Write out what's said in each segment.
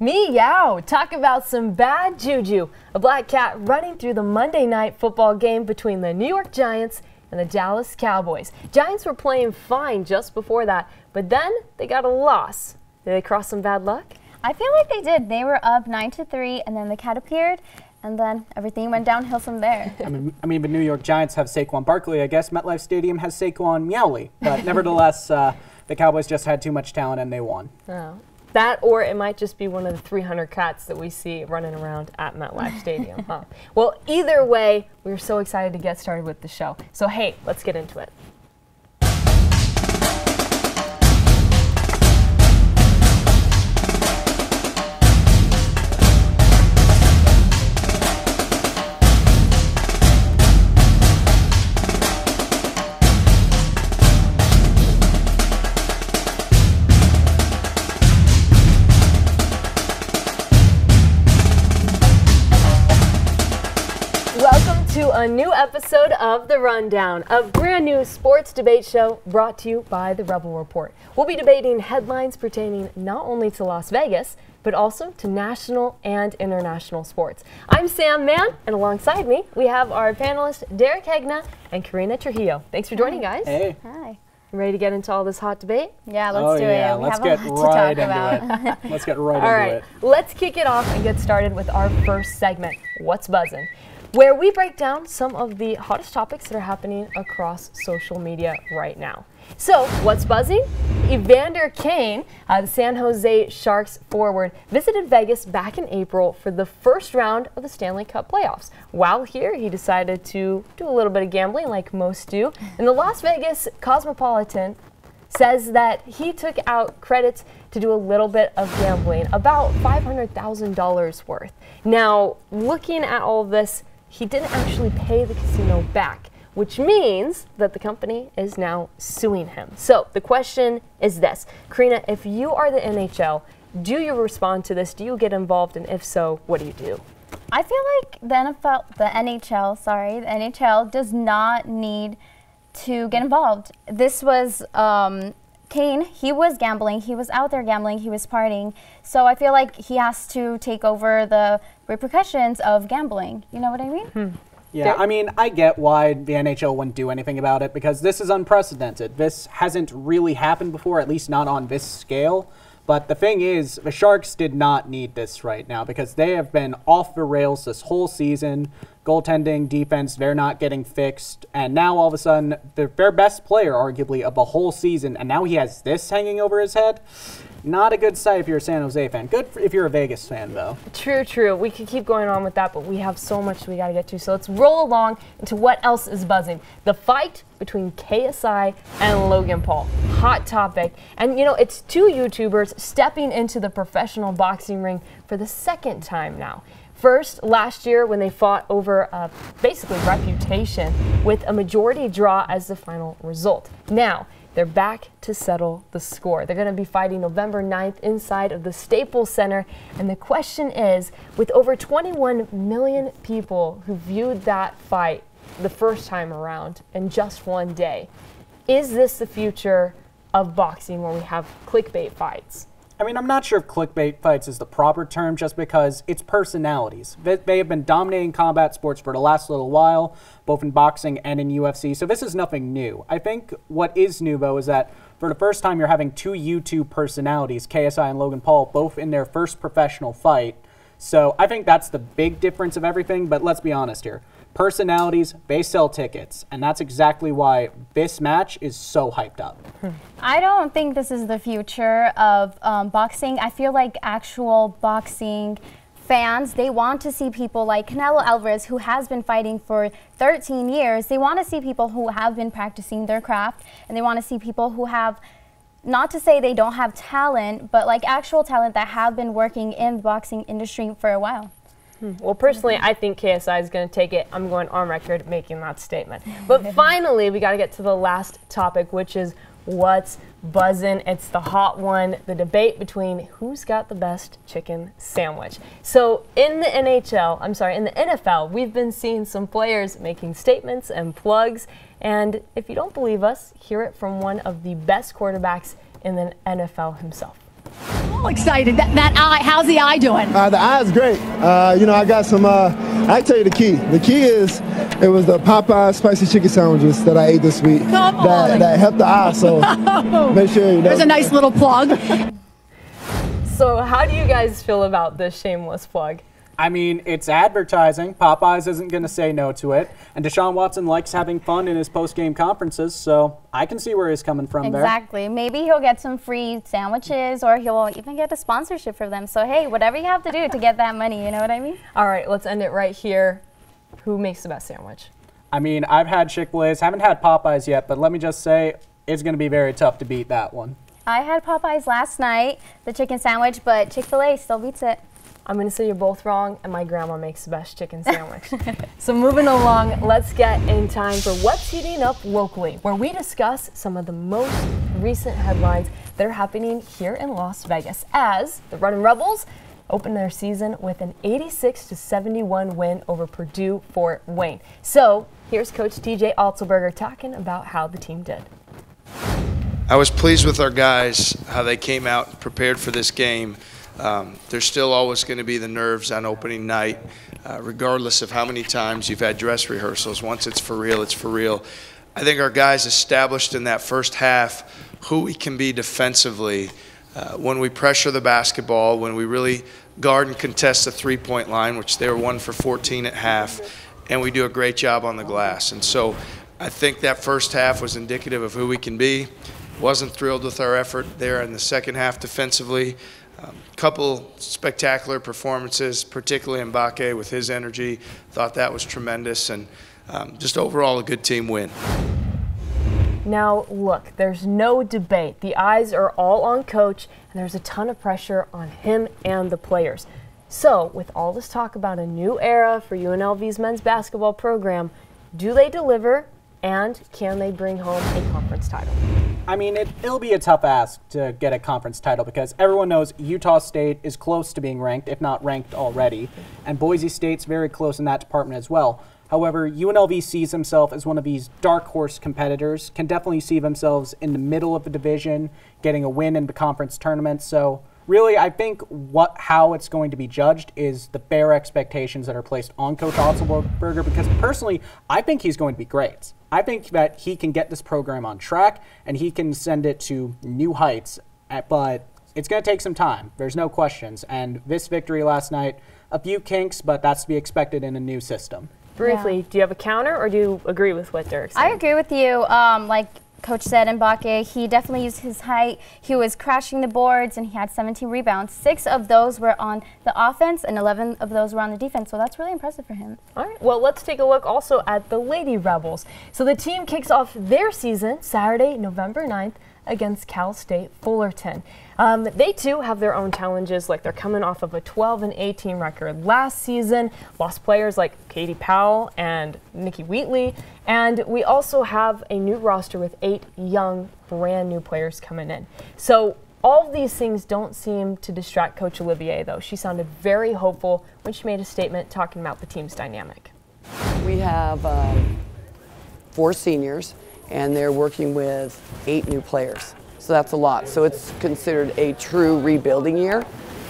Meow! Talk about some bad juju. A black cat running through the Monday night football game between the New York Giants and the Dallas Cowboys. Giants were playing fine just before that, but then they got a loss. Did they cross some bad luck? I feel like they did. They were up 9-3, and then the cat appeared, and then everything went downhill from there. I mean, the New York Giants have Saquon Barkley. I guess MetLife Stadium has Saquon Meowly. But nevertheless, the Cowboys just had too much talent, and they won. Oh. That, or it might just be one of the 300 cats that we see running around at MetLife Stadium. Huh? Well, either way, we were so excited to get started with the show. So, hey, let's get into it. A new episode of The Rundown, a brand new sports debate show brought to you by The Rebel Report. We'll be debating headlines pertaining not only to Las Vegas, but also to national and international sports. I'm Sam Mann, and alongside me, we have our panelists, Derek Hegna and Karina Trujillo. Thanks for joining, guys. Hey. Hi. Ready to get into all this hot debate? Yeah, let's do it. We Let's have get a lot right to talk about. Let's get right all into right, it. let's kick it off and get started with our first segment, What's Buzzin', where we break down some of the hottest topics that are happening across social media right now. So, what's buzzing? Evander Kane, the San Jose Sharks forward, visited Vegas back in April for the first round of the Stanley Cup playoffs. While here, he decided to do a little bit of gambling like most do, and the Las Vegas Cosmopolitan says that he took out credits to do a little bit of gambling, about $500,000 worth. Now, looking at all of this, he didn't actually pay the casino back, which means that the company is now suing him. So the question is this. Karina, if you are the NHL, do you respond to this? Do you get involved? And if so, what do you do? I feel like the NHL does not need to get involved. This was Kane. He was gambling. He was out there gambling. He was partying. So I feel like he has to take over the repercussions of gambling. You know what I mean? Yeah, I mean, I get why the NHL wouldn't do anything about it because this is unprecedented. This hasn't really happened before, at least not on this scale. But the thing is, the Sharks did not need this right now because they have been off the rails this whole season. Goaltending, defense, they're not getting fixed. And now all of a sudden, their best player, arguably, of the whole season, and now he has this hanging over his head. Not a good sight if you're a San Jose fan. Good if you're a Vegas fan, though. True. We could keep going on with that, but we have so much we got to get to. So let's roll along into what else is buzzing. The fight between K.S.I. and Logan Paul. Hot topic. And, you know, it's two YouTubers stepping into the professional boxing ring for the second time now. First, last year when they fought over basically reputation with a majority draw as the final result. Now, they're back to settle the score. They're going to be fighting November 9th inside of the Staples Center. And the question is, with over 21 million people who viewed that fight the first time around in just one day, is this the future of boxing where we have clickbait fights? I mean, I'm not sure if clickbait fights is the proper term just because it's personalities. They have been dominating combat sports for the last little while, both in boxing and in UFC, so this is nothing new. I think what is new, though, is that for the first time you're having two YouTube personalities, K.S.I. and Logan Paul, both in their first professional fight. So I think that's the big difference of everything, but let's be honest here. Personalities, they sell tickets, and that's exactly why this match is so hyped up. I don't think this is the future of boxing. I feel like actual boxing fans, they want to see people like Canelo Alvarez, who has been fighting for 13 years. They want to see people who have been practicing their craft, and they want to see people who have, not to say they don't have talent, but like actual talent that have been working in the boxing industry for a while. Well, personally, I think KSI is going to take it. I'm going on record making that statement. But finally, we got to get to the last topic, which is what's buzzing. It's the hot one, the debate between who's got the best chicken sandwich. So in the NFL, we've been seeing some players making statements and plugs. And if you don't believe us, hear it from one of the best quarterbacks in the NFL himself. All excited. That eye, how's the eye doing? The eye is great. I got some, I tell you the key. The key is, it was the Popeye spicy chicken sandwiches that I ate this week that helped the eye, so make sure you know. There's a nice little plug. So how do you guys feel about this shameless plug? I mean, it's advertising. Popeyes isn't going to say no to it. And Deshaun Watson likes having fun in his post-game conferences, so I can see where he's coming from there. Exactly. Maybe he'll get some free sandwiches, or he'll even get a sponsorship for them. So, hey, whatever you have to do to get that money, you know what I mean? All right, let's end it right here. Who makes the best sandwich? I mean, I've had Chick-fil-A's, haven't had Popeyes yet, but let me just say, it's going to be very tough to beat that one. I had Popeyes last night, the chicken sandwich, but Chick-fil-A still beats it. I'm going to say you're both wrong, and my grandma makes the best chicken sandwich. So moving along, let's get in time for What's Heating Up Locally, where we discuss some of the most recent headlines that are happening here in Las Vegas, as the Runnin' Rebels open their season with an 86-71 win over Purdue Fort Wayne. So here's Coach TJ Altelberger talking about how the team did. I was pleased with our guys, how they came out and prepared for this game. There's still always going to be the nerves on opening night, regardless of how many times you've had dress rehearsals. Once it's for real, it's for real. I think our guys established in that first half who we can be defensively when we pressure the basketball, when we really guard and contest the three-point line, which they were 1 for 14 at half, and we do a great job on the glass. And so I think that first half was indicative of who we can be. Wasn't thrilled with our effort there in the second half defensively. Couple spectacular performances, particularly Mbake with his energy. Thought that was tremendous, and just overall a good team win. Now, look, there's no debate. The eyes are all on Coach, and there's a ton of pressure on him and the players. So, with all this talk about a new era for UNLV's men's basketball program, do they deliver, and can they bring home a conference title? I mean, it'll be a tough ask to get a conference title because everyone knows Utah State is close to being ranked, if not ranked already, and Boise State's very close in that department as well. However, UNLV sees himself as one of these dark horse competitors, can definitely see themselves in the middle of the division, getting a win in the conference tournament. So really, I think how it's going to be judged is the fair expectations that are placed on Coach Otzelberger, because personally, I think he's going to be great. I think that he can get this program on track and he can send it to new heights, but it's going to take some time. There's no questions. And this victory last night, a few kinks, but that's to be expected in a new system. Briefly, do you have a counter or do you agree with what Derek said? I agree with you. Like Coach said, Mbake, he definitely used his height. He was crashing the boards, and he had 17 rebounds. 6 of those were on the offense, and 11 of those were on the defense. So that's really impressive for him. All right. Well, let's take a look also at the Lady Rebels. So the team kicks off their season Saturday, November 9th, against Cal State Fullerton. They too have their own challenges, like they're coming off of a 12-18 record last season, lost players like Katie Powell and Nikki Wheatley, and we also have a new roster with 8 young, brand new players coming in. So all of these things don't seem to distract Coach Olivier, though. She sounded very hopeful when she made a statement talking about the team's dynamic. We have 4 seniors, and they're working with 8 new players. So that's a lot. So it's considered a true rebuilding year.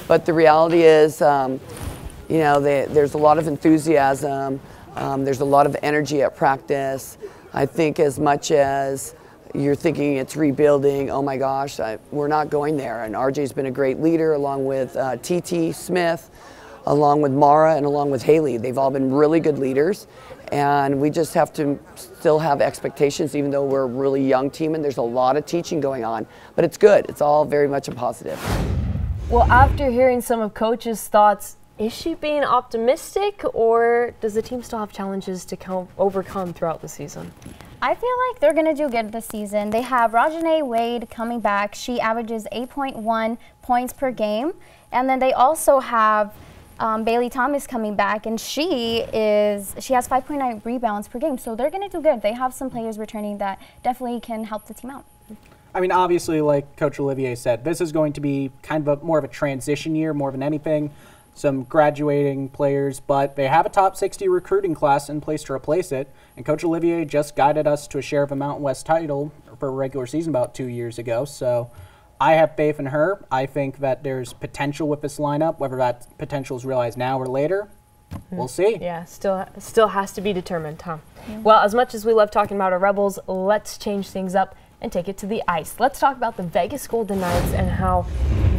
But the reality is, there's a lot of enthusiasm. There's a lot of energy at practice. I think as much as you're thinking it's rebuilding, oh my gosh, we're not going there. And RJ's been a great leader along with TT Smith, along with Mara, and along with Haley. They've all been really good leaders. And we just have to still have expectations, even though we're a really young team and there's a lot of teaching going on. But it's good. It's all very much a positive. Well, after hearing some of Coach's thoughts, is she being optimistic, or does the team still have challenges to overcome throughout the season? I feel like they're going to do good this season. They have Rajane Wade coming back. She averages 8.1 points per game. And then they also have Bailey Thomas coming back, and she has 5.9 rebounds per game, so they're going to do good. They have some players returning that definitely can help the team out. I mean, obviously, like Coach Olivier said, this is going to be kind of more of a transition year, more than anything. Some graduating players, but they have a top 60 recruiting class in place to replace it, and Coach Olivier just guided us to a share of a Mountain West title for a regular season about 2 years ago, so I have faith in her. I think that there's potential with this lineup. Whether that potential is realized now or later, we'll see. Yeah, still has to be determined, huh? Well, as much as we love talking about our Rebels, let's change things up and take it to the ice. Let's talk about the Vegas Golden Knights and how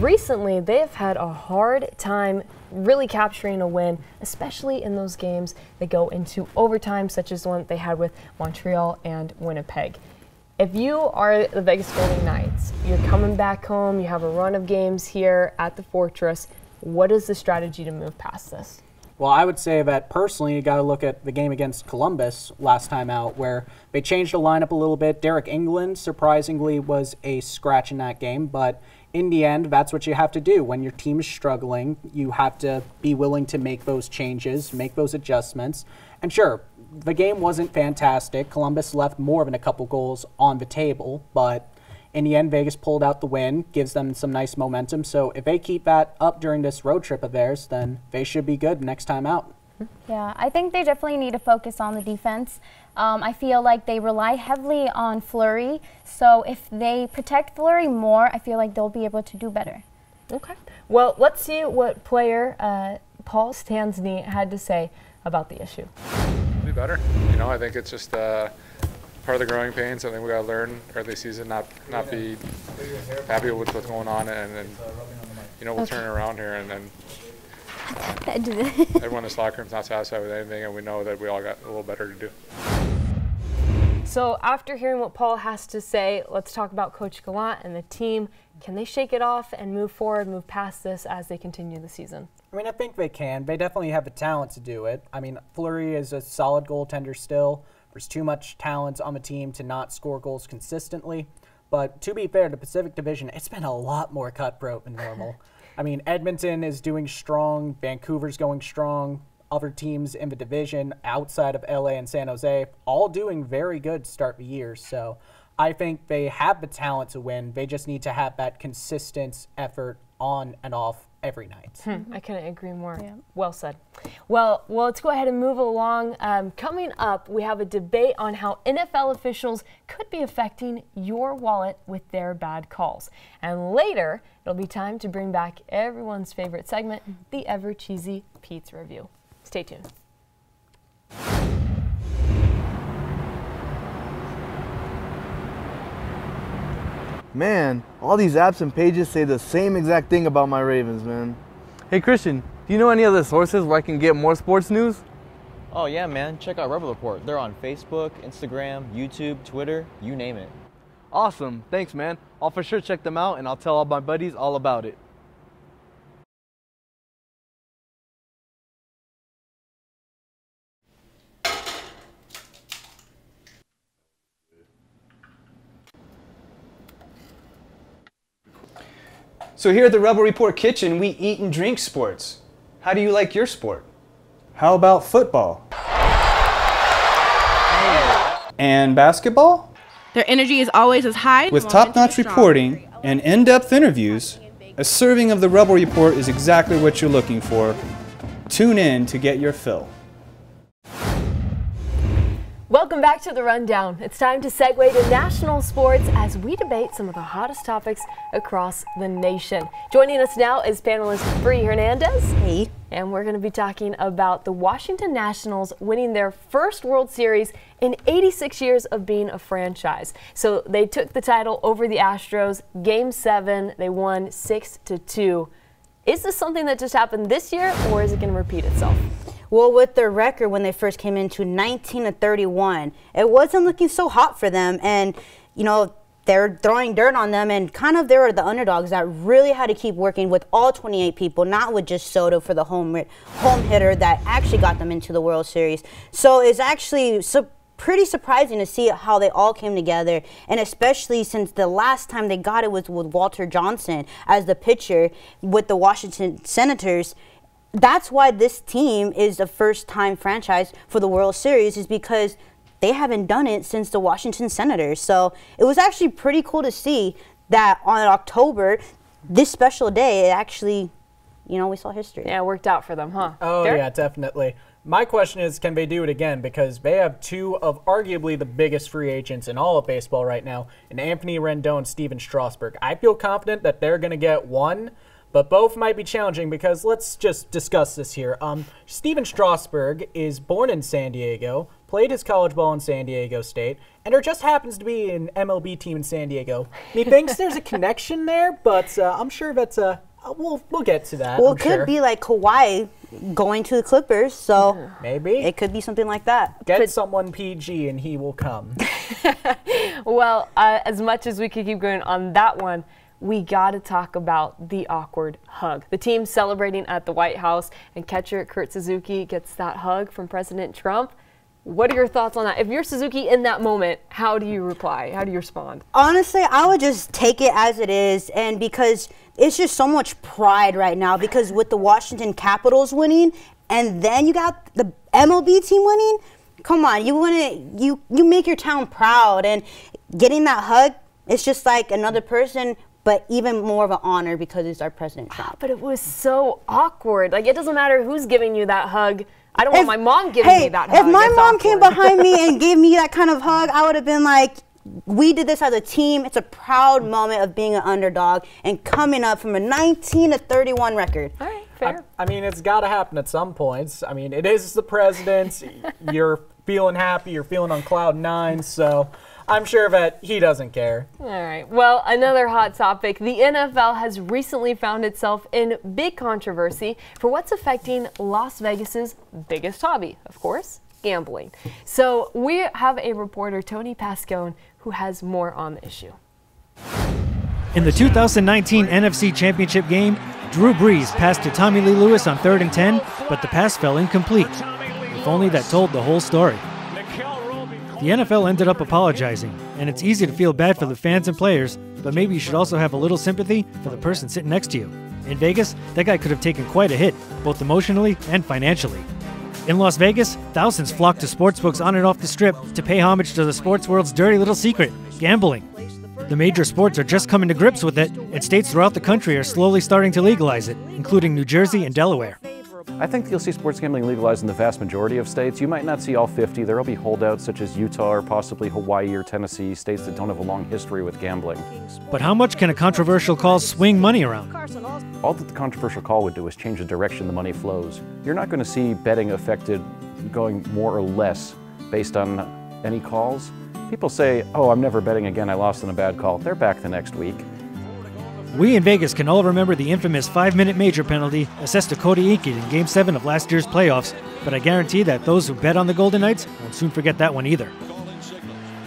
recently they have had a hard time really capturing a win, especially in those games that go into overtime, such as the one that they had with Montreal and Winnipeg. If you are the Vegas Golden Knights, you're coming back home, you have a run of games here at the Fortress, what is the strategy to move past this? Well, I would say that personally, you got to look at the game against Columbus last time out, where they changed the lineup a little bit. Derek England, surprisingly, was a scratch in that game, but in the end, that's what you have to do. When your team is struggling, you have to be willing to make those changes, make those adjustments. And sure, the game wasn't fantastic. Columbus left more than a couple goals on the table, but in the end, Vegas pulled out the win, gives them some nice momentum. So if they keep that up during this road trip of theirs, then they should be good next time out. Yeah, I think they definitely need to focus on the defense. I feel like they rely heavily on Fleury. So if they protect Fleury more, I feel like they'll be able to do better. Okay. Well, let's see what player Paul Stastny had to say about the issue. Be better. You know, I think it's just part of the growing pains. I think we got to learn early season, not be happy with what's going on, and you know, we'll turn it around here, and then everyone in this locker room's not satisfied with anything, and we know that we all got a little better to do. So after hearing what Paul has to say, let's talk about Coach Gallant and the team. Can they shake it off and move forward, move past this as they continue the season? I mean, I think they can. They definitely have the talent to do it. I mean, Fleury is a solid goaltender still. There's too much talent on the team to not score goals consistently. But to be fair, the Pacific Division, it's been a lot more cutthroat than normal. I mean, Edmonton is doing strong. Vancouver's going strong. Other teams in the division outside of LA and San Jose, all doing very good to start the year. So I think they have the talent to win. They just need to have that consistent effort on and off every night. I couldn't agree more. Yeah. Well said. Well, let's go ahead and move along. Coming up, we have a debate on how NFL officials could be affecting your wallet with their bad calls. And later, it'll be time to bring back everyone's favorite segment, the ever cheesy Pete's Review. Stay tuned. Man, all these apps and pages say the same exact thing about my Ravens, man. Hey Christian, do you know any other sources where I can get more sports news? Oh yeah, man. Check out Rebel Report. They're on Facebook, Instagram, YouTube, Twitter, you name it. Awesome. Thanks, man. I'll for sure check them out, and I'll tell all my buddies all about it. So here at the Rebel Report Kitchen, we eat and drink sports. How do you like your sport? How about football? And basketball? Their energy is always as high. With top-notch reporting and in-depth interviews, a serving of the Rebel Report is exactly what you're looking for. Tune in to get your fill. Welcome back to The Rundown. It's time to segue to national sports as we debate some of the hottest topics across the nation. Joining us now is panelist Bree Hernandez. Hey. And we're going to be talking about the Washington Nationals winning their first World Series in 86 years of being a franchise. So they took the title over the Astros. Game 7, they won 6-2. Is this something that just happened this year, or is it going to repeat itself? Well, with their record when they first came into 19-31, it wasn't looking so hot for them. And, you know, they're throwing dirt on them, and kind of they were the underdogs that really had to keep working with all 28 people, not with just Soto for the home hitter that actually got them into the World Series. So it's actually pretty surprising to see how they all came together, and especially since the last time they got it was with Walter Johnson as the pitcher with the Washington Senators. That's why this team is the first-time franchise for the World Series, is because they haven't done it since the Washington Senators. So it was actually pretty cool to see that on October, this special day, it actually, you know, we saw history. Yeah, it worked out for them, huh? Oh, Derek? yeah, definitely. My question is, can they do it again? Because they have two of arguably the biggest free agents in all of baseball right now, and Anthony Rendon and Steven Strasburg. I feel confident that they're going to get one, but both might be challenging because let's just discuss this here. Steven Strasburg is born in San Diego, played his college ball in San Diego State, and there just happens to be an MLB team in San Diego. He thinks there's a connection there, but I'm sure that's we'll get to that. Well, it could be like Kawhi going to the Clippers, so maybe it could be something like that. Get someone PG and he will come. Well, as much as we could keep going on that one, we got to talk about the awkward hug. The team celebrating at the White House, and catcher Kurt Suzuki gets that hug from President Trump. What are your thoughts on that? If you're Suzuki in that moment, how do you reply? How do you respond? Honestly, I would just take it as it is, and because it's just so much pride right now, because with the Washington Capitals winning, and then you got the MLB team winning, come on, you make your town proud, and getting that hug, it's just like another person, but even more of an honor because it's our President Trump. But it was so awkward. Like, it doesn't matter who's giving you that hug. I don't want my mom giving me that hug. If my mom came behind me and gave me that kind of hug, I would have been like, we did this as a team. It's a proud moment of being an underdog and coming up from a 19-31 record. All right, fair. I mean, it's got to happen at some points. I mean, it is the president. You're feeling happy. You're feeling on cloud nine. So I'm sure that he doesn't care. All right. Well, another hot topic. The NFL has recently found itself in big controversy for what's affecting Las Vegas's biggest hobby, of course, gambling. So we have a reporter, Tony Pascone, who has more on the issue. In the 2019 NFC Championship game, Drew Brees passed to Tommy Lee Lewis on 3rd and 10, but the pass fell incomplete. If only that told the whole story. The NFL ended up apologizing, and it's easy to feel bad for the fans and players, but maybe you should also have a little sympathy for the person sitting next to you. In Vegas, that guy could have taken quite a hit, both emotionally and financially. In Las Vegas, thousands flocked to sportsbooks on and off the Strip to pay homage to the sports world's dirty little secret, gambling. The major sports are just coming to grips with it, and states throughout the country are slowly starting to legalize it, including New Jersey and Delaware. I think you'll see sports gambling legalized in the vast majority of states. You might not see all 50. There will be holdouts such as Utah or possibly Hawaii or Tennessee, states that don't have a long history with gambling. But how much can a controversial call swing money around? All that the controversial call would do is change the direction the money flows. You're not going to see betting affected going more or less based on any calls. People say, oh, I'm never betting again, I lost on a bad call. They're back the next week. We in Vegas can all remember the infamous 5-minute major penalty assessed to Cody Eakin in Game 7 of last year's playoffs, but I guarantee that those who bet on the Golden Knights won't soon forget that one either.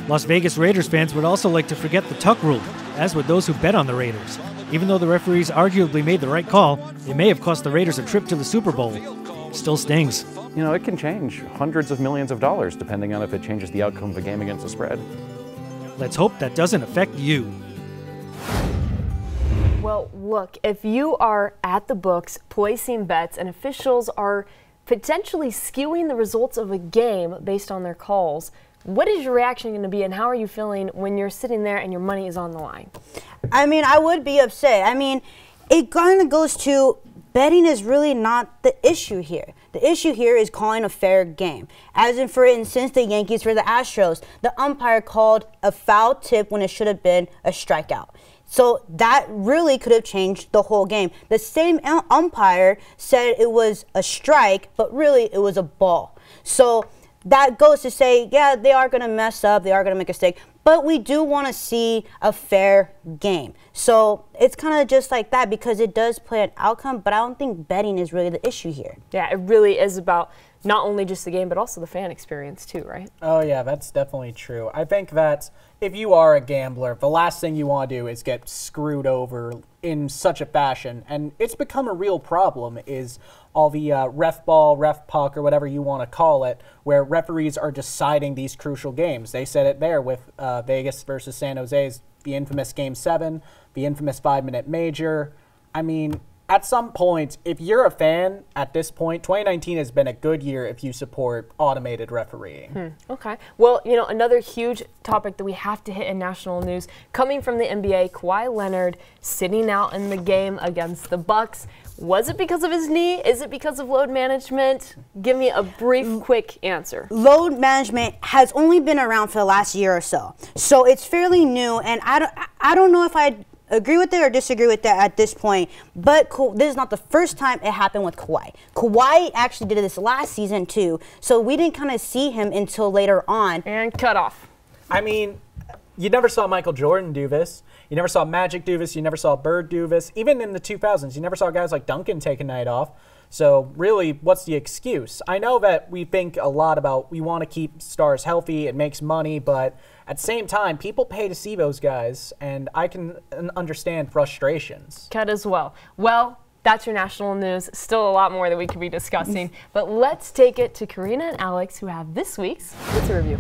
Las Vegas Raiders fans would also like to forget the tuck rule, as would those who bet on the Raiders. Even though the referees arguably made the right call, it may have cost the Raiders a trip to the Super Bowl. Still stings. You know, it can change hundreds of millions of dollars depending on if it changes the outcome of a game against the spread. Let's hope that doesn't affect you. Well, look, if you are at the books placing bets and officials are potentially skewing the results of a game based on their calls, what is your reaction going to be, and how are you feeling when you're sitting there and your money is on the line? I mean, I would be upset. I mean, it kind of goes to betting is really not the issue here. The issue here is calling a fair game. As in, for instance, the Yankees for the Astros, the umpire called a foul tip when it should have been a strikeout. So that really could have changed the whole game. The same umpire said it was a strike, but really it was a ball. So that goes to say, yeah, they are going to mess up, they are going to make a mistake, but we do want to see a fair game. So it's kind of just like that because it does play an outcome, but I don't think betting is really the issue here. Yeah, it really is about not only just the game, but also the fan experience too, right? Oh yeah, that's definitely true. I think that if you are a gambler, the last thing you want to do is get screwed over in such a fashion. And it's become a real problem is all the ref ball, ref puck, or whatever you want to call it, where referees are deciding these crucial games. They said it there with Vegas versus San Jose's, the infamous Game 7, the infamous 5-minute major. I mean, at some point, if you're a fan at this point, 2019 has been a good year if you support automated refereeing. Okay. Well, you know, another huge topic that we have to hit in national news, coming from the NBA, Kawhi Leonard sitting out in the game against the Bucks. Was it because of his knee? Is it because of load management? Give me a brief, quick answer. Load management has only been around for the last year or so. So it's fairly new, and I don't know if I agree with it or disagree with that at this point, but this is not the first time it happened with Kawhi. Kawhi actually did this last season too, so we didn't kind of see him until later on. And cut off. I mean, you never saw Michael Jordan do this. You never saw Magic do this. You never saw Bird do this. Even in the 2000s, you never saw guys like Duncan take a night off. So really, what's the excuse? I know that we think a lot about we want to keep stars healthy, it makes money, but at the same time, people pay to see those guys, and I can understand frustrations. Cut as well. Well, that's your national news. Still a lot more that we could be discussing, but let's take it to Karina and Alex, who have this week's pizza review.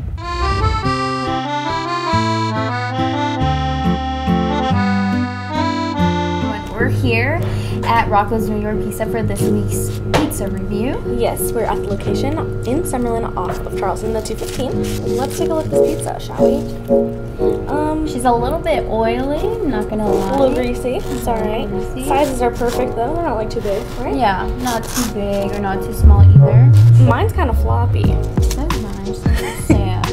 We're here at Rocco's New York Pizza for this week's pizza review. Yes, we're at the location in Summerlin off of Charleston, the 215. Let's take a look at this pizza, shall we? She's a little bit oily, I'm not gonna lie. A little greasy, it's alright. Sizes are perfect though, they're not like too big, right? Yeah, not too big or not too small either. Mine's kind of floppy. That's nice, that's sad.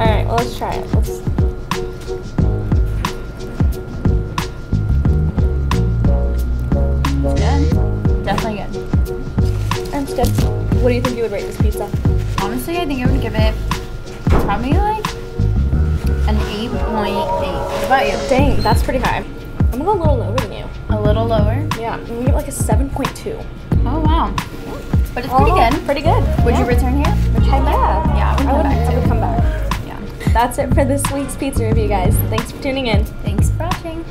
Alright, well, let's try it. Definitely good. That's good. What do you think you would rate this pizza? Honestly, I think I would give it probably like an 8.8. What about you? Dang, that's pretty high. I'm gonna go a little lower than you. A little lower? Yeah, I'm gonna get like a 7.2. Oh wow. But it's pretty good. Pretty good. Would you return here? Yeah, I would come back. Yeah. That's it for this week's pizza review, guys. Thanks for tuning in. Thanks for watching.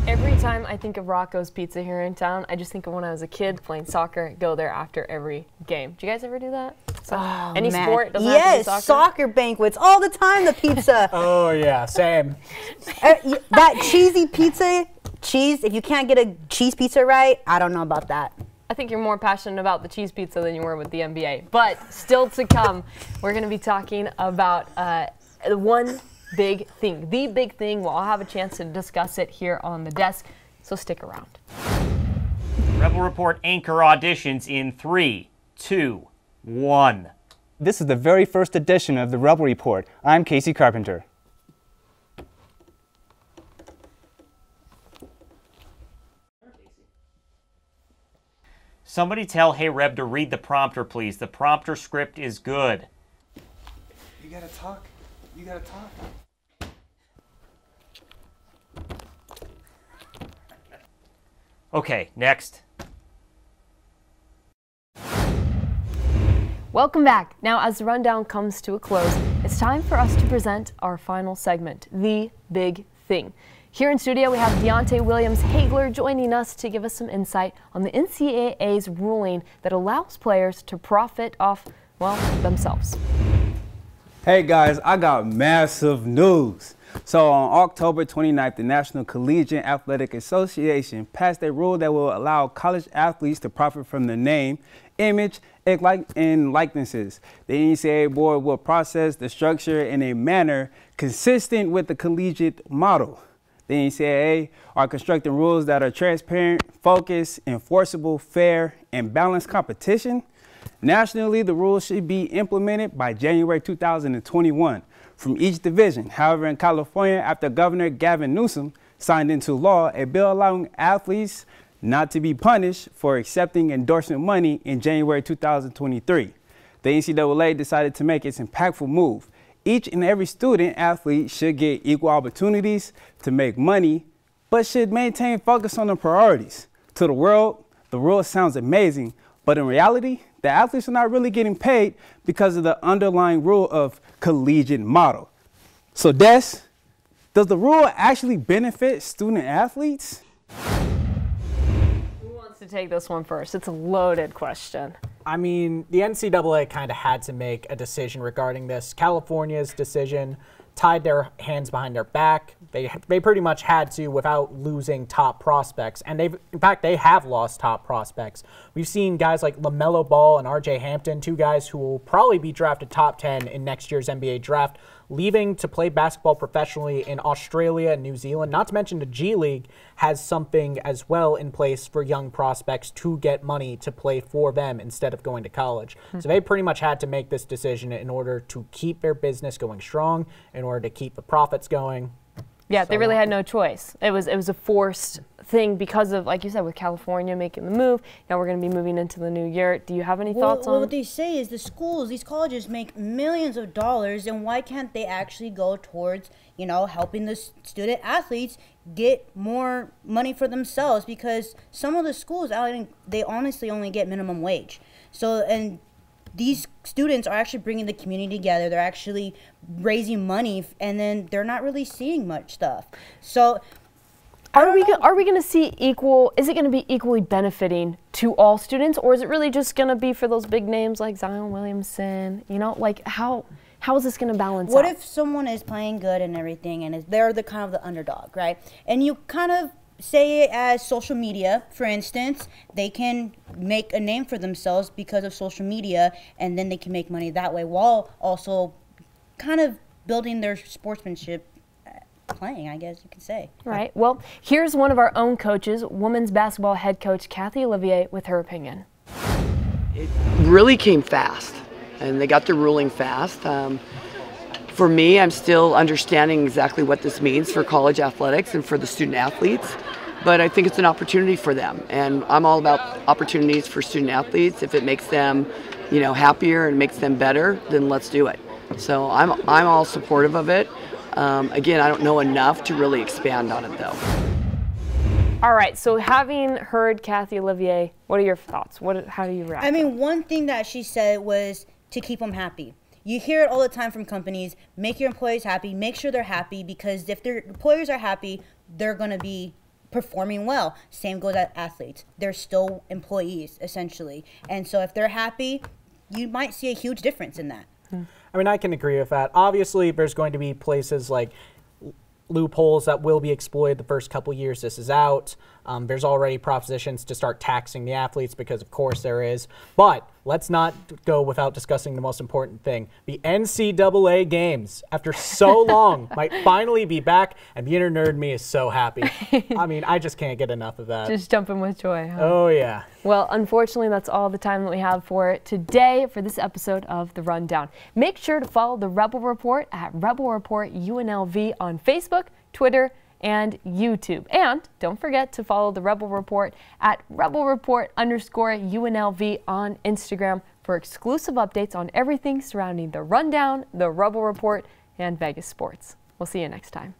Every time I think of Rocco's Pizza here in town, I just think of when I was a kid playing soccer, go there after every game. Do you guys ever do that? So, any sport doesn't have to be soccer? Soccer banquets all the time, the pizza. Oh yeah, same. That cheesy pizza, if you can't get a cheese pizza right, I don't know about that. I think you're more passionate about the cheese pizza than you were with the NBA. But still to come, we're going to be talking about one big thing. The big thing. We'll all have a chance to discuss it here on the desk, so stick around. Rebel Report anchor auditions in 3, 2, 1. This is the very first edition of the Rebel Report. I'm K.S.I Carpenter. Somebody tell Hey Reb to read the prompter, please. The prompter script is good. You gotta talk. You gotta talk. Okay, next. Welcome back. Now, as the rundown comes to a close, it's time for us to present our final segment, The Big Thing. Here in studio, we have Deontay Williams-Hagler joining us to give us some insight on the NCAA's ruling that allows players to profit off, well, themselves. Hey guys, I got massive news. So on October 29th, the National Collegiate Athletic Association passed a rule that will allow college athletes to profit from their name, image, and likenesses. The NCAA board will process the structure in a manner consistent with the collegiate model. The NCAA are constructing rules that are transparent, focused, enforceable, fair, and balanced competition. Nationally, the rules should be implemented by January 2021 from each division. However, in California, after Governor Gavin Newsom signed into law a bill allowing athletes not to be punished for accepting endorsement money in January 2023, the NCAA decided to make its impactful move. Each and every student athlete should get equal opportunities to make money, but should maintain focus on the priorities. To the world, the rule sounds amazing, but in reality, the athletes are not really getting paid because of the underlying rule of collegiate model. So Des, does the rule actually benefit student athletes? Who wants to take this one first? It's a loaded question. I mean, the NCAA kind of had to make a decision regarding this. California's decision tied their hands behind their back. They pretty much had to without losing top prospects. And in fact, they have lost top prospects. We've seen guys like LaMelo Ball and R.J. Hampton, two guys who will probably be drafted top 10 in next year's NBA draft, leaving to play basketball professionally in Australia and New Zealand, not to mention the G League has something as well in place for young prospects to get money to play for them instead of going to college. So they pretty much had to make this decision in order to keep their business going strong, in order to keep the profits going. Yeah, they really had no choice. It was a forced thing because of, like you said, with California making the move. Now we're going to be moving into the new year. Do you have any thoughts on? What they say is the schools, these colleges make millions of dollars, and why can't they actually go towards, you know, helping the student athletes get more money for themselves? Because some of the schools out, they honestly only get minimum wage. So, and these students are actually bringing the community together. They're actually raising money, and then they're not really seeing much stuff. So, are we going to see equal? Is it going to be equally benefiting to all students, or is it really just going to be for those big names like Zion Williamson? You know, like how is this going to balance out? What if someone is playing good and everything, and they're the kind of the underdog, right? And you kind of say it as social media, for instance, they can make a name for themselves because of social media, and then they can make money that way while also kind of building their sportsmanship playing, I guess you could say. Right. Well, here's one of our own coaches, women's basketball head coach K.S.I Olivier, with her opinion. It really came fast, and they got the ruling fast. For me, I'm still understanding exactly what this means for college athletics and for the student athletes, but I think it's an opportunity for them, and I'm all about opportunities for student athletes. If it makes them, you know, happier and makes them better, then let's do it. So I'm all supportive of it. Again, I don't know enough to really expand on it, though. All right, so having heard K.S.I Olivier, what are your thoughts? How do you react? I mean, one thing that she said was to keep them happy. You hear it all the time from companies, make your employees happy, make sure they're happy, because if their employers are happy, they're going to be performing well. Same goes at athletes. They're still employees, essentially. And so if they're happy, you might see a huge difference in that. I mean, I can agree with that. Obviously, there's going to be places like loopholes that will be exploited the first couple years this is out. There's already propositions to start taxing the athletes because, of course, there is. But let's not go without discussing the most important thing. The NCAA games, after so long, might finally be back, and the inner nerd me is so happy. I mean, I just can't get enough of that. Just jumping with joy, huh? Oh, yeah. Well, unfortunately, that's all the time that we have for today for this episode of The Rundown. Make sure to follow the Rebel Report at Rebel Report UNLV on Facebook, Twitter, and YouTube. And don't forget to follow the Rebel Report at Rebel Report_UNLV on Instagram for exclusive updates on everything surrounding the Rundown, the Rebel Report, and Vegas sports. We'll see you next time.